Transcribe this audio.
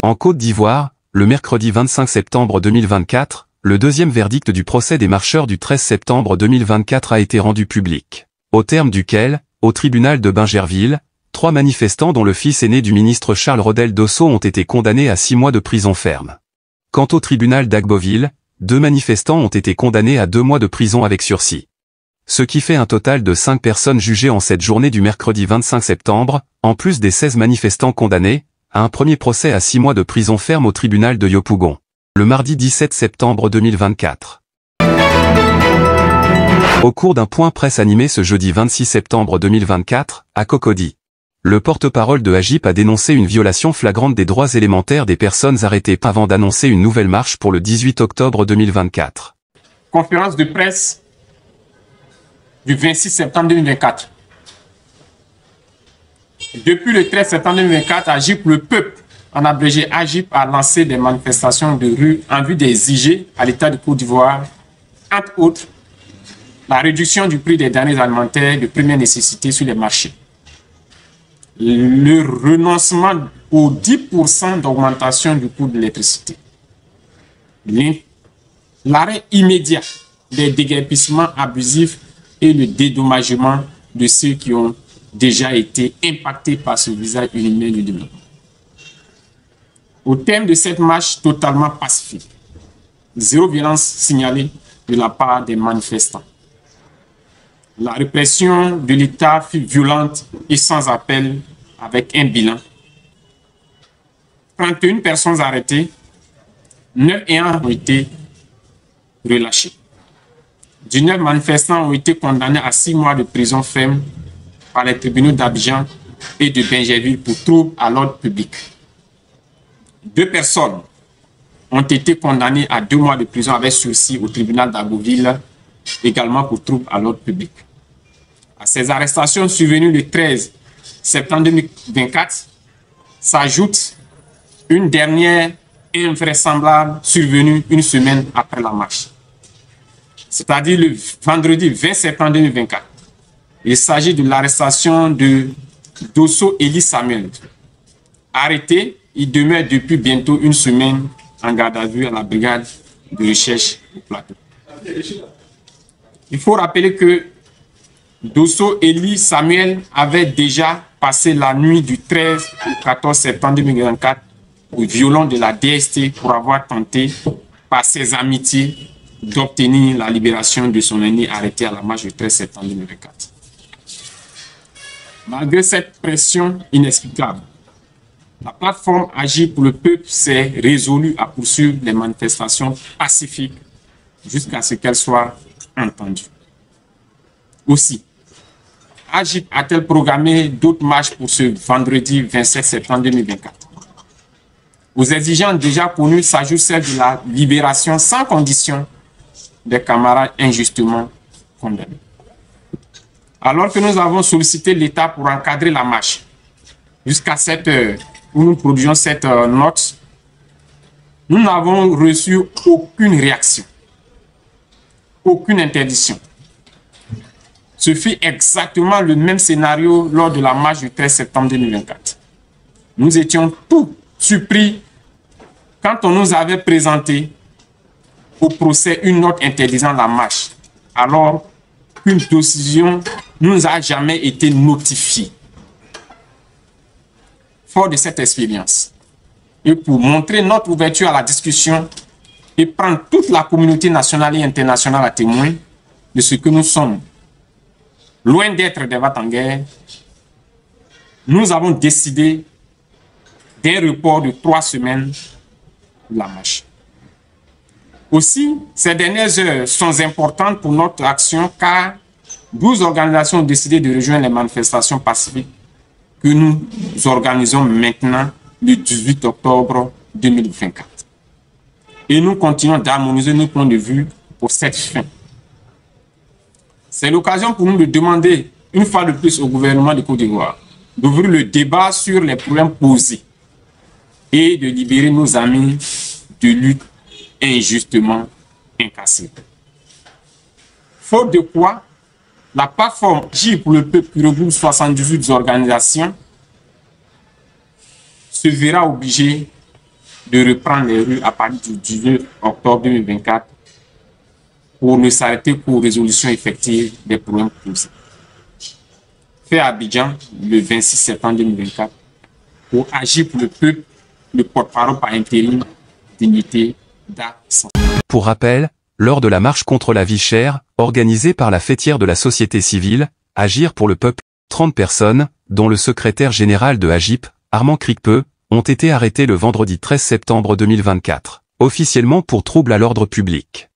En Côte d'Ivoire, le mercredi 25 septembre 2024, le deuxième verdict du procès des marcheurs du 13 septembre 2024 a été rendu public, au terme duquel, au tribunal de Bingerville, 3 manifestants dont le fils aîné du ministre Charles Rodel Dosso ont été condamnés à 6 mois de prison ferme. Quant au tribunal d'Agboville, 2 manifestants ont été condamnés à 2 mois de prison avec sursis. Ce qui fait un total de 5 personnes jugées en cette journée du mercredi 25 septembre, en plus des 16 manifestants condamnés, à un premier procès à 6 mois de prison ferme au tribunal de Yopougon, le mardi 17 septembre 2024. Au cours d'un point presse animé ce jeudi 26 septembre 2024, à Cocody, le porte-parole de AGIP a dénoncé une violation flagrante des droits élémentaires des personnes arrêtées avant d'annoncer une nouvelle marche pour le 18 octobre 2024. Conférence de presse du 26 septembre 2024. Depuis le 13 septembre 2024, AGIP, le peuple, en abrégé AGIP, a lancé des manifestations de rue en vue d'exiger à l'État de Côte d'Ivoire, entre autres, la réduction du prix des denrées alimentaires de première nécessité sur les marchés, le renoncement aux 10% d'augmentation du coût de l'électricité, l'arrêt immédiat des déguerpissements abusifs et le dédommagement de ceux qui ont déjà été impactés par ce visage inhumain du développement. Au terme de cette marche totalement pacifique, 0 violence signalée de la part des manifestants. La répression de l'État fut violente et sans appel avec un bilan. 31 personnes arrêtées, 9 ayants ont été relâchés. 19 manifestants ont été condamnés à 6 mois de prison ferme par les tribunaux d'Abidjan et de Bingerville pour troubles à l'ordre public. 2 personnes ont été condamnées à 2 mois de prison avec sursis au tribunal d'Agboville, également pour troubles à l'ordre public. À ces arrestations survenues le 13 septembre 2024, s'ajoute une dernière invraisemblable survenue une semaine après la marche, c'est-à-dire le vendredi 20 septembre 2024. Il s'agit de l'arrestation de Dosso Eli Samuel. Arrêté, il demeure depuis bientôt une semaine en garde à vue à la brigade de recherche au plateau. Il faut rappeler que Dosso Eli Samuel avait déjà passé la nuit du 13 au 14 septembre 2024 au violon de la DST pour avoir tenté, par ses amitiés, d'obtenir la libération de son aîné arrêté à la marche du 13 septembre 2024. Malgré cette pression inexplicable, la plateforme Agir pour le peuple s'est résolue à poursuivre les manifestations pacifiques jusqu'à ce qu'elles soient entendues. Aussi, AGIP a-t-elle programmé d'autres marches pour ce vendredi 27 septembre 2024. Aux exigences déjà connues s'ajoute celle de la libération sans condition des camarades injustement condamnés. Alors que nous avons sollicité l'État pour encadrer la marche, jusqu'à cette heure où nous produisons cette note, nous n'avons reçu aucune réaction, aucune interdiction. Ce fut exactement le même scénario lors de la marche du 13 septembre 2024. Nous étions tous surpris quand on nous avait présenté au procès une note interdisant la marche, alors qu'une décision ne nous a jamais été notifiée. Fort de cette expérience, et pour montrer notre ouverture à la discussion et prendre toute la communauté nationale et internationale à témoin de ce que nous sommes, loin d'être des va-t-en-guerre, nous avons décidé d'un report de 3 semaines de la marche. Aussi, ces dernières heures sont importantes pour notre action car 12 organisations ont décidé de rejoindre les manifestations pacifiques que nous organisons maintenant le 18 octobre 2024. Et nous continuons d'harmoniser nos points de vue pour cette fin. C'est l'occasion pour nous de demander une fois de plus au gouvernement de Côte d'Ivoire d'ouvrir le débat sur les problèmes posés et de libérer nos amis de lutte injustement incassée. Faute de quoi, la plateforme Agir pour le peuple qui regroupe 78 organisations se verra obligée de reprendre les rues à partir du 19 octobre 2024 pour ne s'arrêter qu'aux résolutions effectives des problèmes posés. Fait à Abidjan le 26 septembre 2024 pour Agir pour le peuple, le porte-parole par intérim, Dignité, Da Santé. Pour rappel, lors de la marche contre la vie chère, organisée par la fêtière de la société civile, Agir pour le peuple, 30 personnes, dont le secrétaire général de Agip, Armand Cricpeux, ont été arrêtées le vendredi 13 septembre 2024, officiellement pour trouble à l'ordre public.